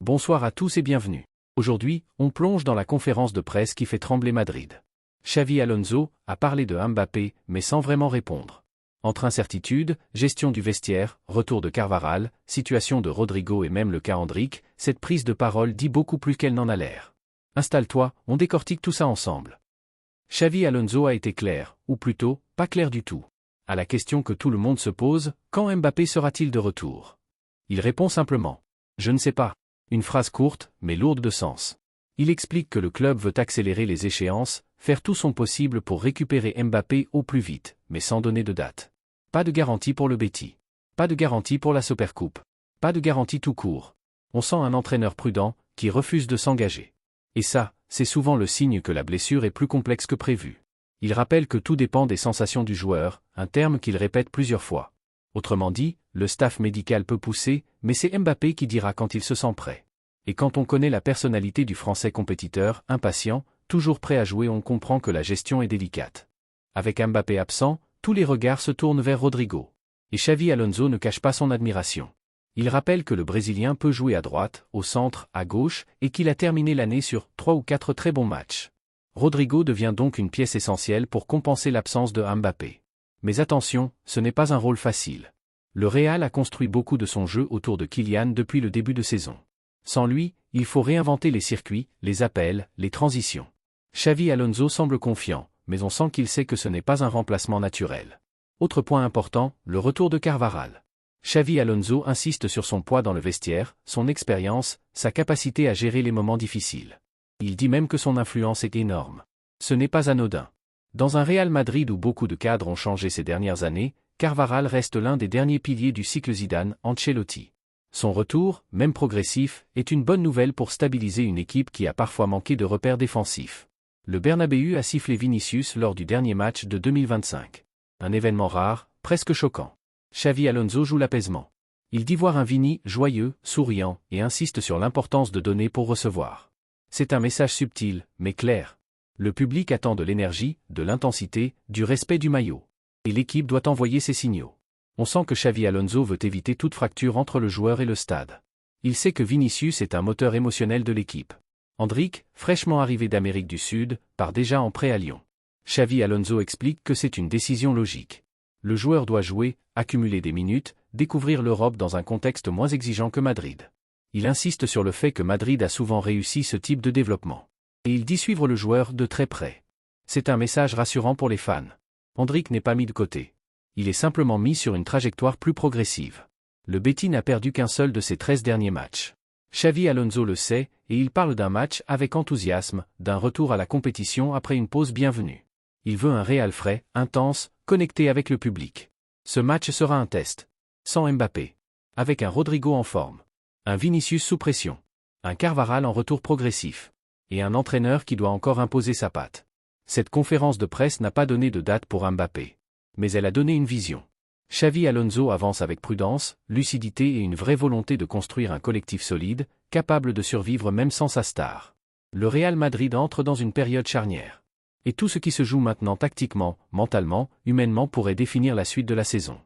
Bonsoir à tous et bienvenue. Aujourd'hui, on plonge dans la conférence de presse qui fait trembler Madrid. Xavi Alonso a parlé de Mbappé, mais sans vraiment répondre. Entre incertitude, gestion du vestiaire, retour de Carvajal, situation de Rodrigo et même le cas Endrick, cette prise de parole dit beaucoup plus qu'elle n'en a l'air. Installe-toi, on décortique tout ça ensemble. Xavi Alonso a été clair, ou plutôt, pas clair du tout. À la question que tout le monde se pose, quand Mbappé sera-t-il de retour? Il répond simplement. Je ne sais pas. Une phrase courte, mais lourde de sens. Il explique que le club veut accélérer les échéances, faire tout son possible pour récupérer Mbappé au plus vite, mais sans donner de date. Pas de garantie pour le Betis. Pas de garantie pour la Supercoupe. Pas de garantie tout court. On sent un entraîneur prudent, qui refuse de s'engager. Et ça, c'est souvent le signe que la blessure est plus complexe que prévu. Il rappelle que tout dépend des sensations du joueur, un terme qu'il répète plusieurs fois. Autrement dit, le staff médical peut pousser, mais c'est Mbappé qui dira quand il se sent prêt. Et quand on connaît la personnalité du Français compétiteur, impatient, toujours prêt à jouer, on comprend que la gestion est délicate. Avec Mbappé absent, tous les regards se tournent vers Rodrigo. Et Xavi Alonso ne cache pas son admiration. Il rappelle que le Brésilien peut jouer à droite, au centre, à gauche, et qu'il a terminé l'année sur 3 ou 4 très bons matchs. Rodrigo devient donc une pièce essentielle pour compenser l'absence de Mbappé. Mais attention, ce n'est pas un rôle facile. Le Real a construit beaucoup de son jeu autour de Kylian depuis le début de saison. Sans lui, il faut réinventer les circuits, les appels, les transitions. Xavi Alonso semble confiant, mais on sent qu'il sait que ce n'est pas un remplacement naturel. Autre point important, le retour de Carvajal. Xavi Alonso insiste sur son poids dans le vestiaire, son expérience, sa capacité à gérer les moments difficiles. Il dit même que son influence est énorme. Ce n'est pas anodin. Dans un Real Madrid où beaucoup de cadres ont changé ces dernières années, Carvajal reste l'un des derniers piliers du cycle Zidane-Ancelotti. Son retour, même progressif, est une bonne nouvelle pour stabiliser une équipe qui a parfois manqué de repères défensifs. Le Bernabéu a sifflé Vinicius lors du dernier match de 2025. Un événement rare, presque choquant. Xavi Alonso joue l'apaisement. Il dit voir un Vini joyeux, souriant, et insiste sur l'importance de donner pour recevoir. C'est un message subtil, mais clair. Le public attend de l'énergie, de l'intensité, du respect du maillot. Et l'équipe doit envoyer ses signaux. On sent que Xavi Alonso veut éviter toute fracture entre le joueur et le stade. Il sait que Vinicius est un moteur émotionnel de l'équipe. Endrick, fraîchement arrivé d'Amérique du Sud, part déjà en prêt à Lyon. Xavi Alonso explique que c'est une décision logique. Le joueur doit jouer, accumuler des minutes, découvrir l'Europe dans un contexte moins exigeant que Madrid. Il insiste sur le fait que Madrid a souvent réussi ce type de développement. Et il dit suivre le joueur de très près. C'est un message rassurant pour les fans. Endrick n'est pas mis de côté. Il est simplement mis sur une trajectoire plus progressive. Le Betis n'a perdu qu'un seul de ses 13 derniers matchs. Xavi Alonso le sait, et il parle d'un match avec enthousiasme, d'un retour à la compétition après une pause bienvenue. Il veut un Real frais, intense, connecté avec le public. Ce match sera un test. Sans Mbappé. Avec un Rodrigo en forme. Un Vinicius sous pression. Un Carvajal en retour progressif. Et un entraîneur qui doit encore imposer sa patte. Cette conférence de presse n'a pas donné de date pour Mbappé. Mais elle a donné une vision. Xavi Alonso avance avec prudence, lucidité et une vraie volonté de construire un collectif solide, capable de survivre même sans sa star. Le Real Madrid entre dans une période charnière. Et tout ce qui se joue maintenant tactiquement, mentalement, humainement pourrait définir la suite de la saison.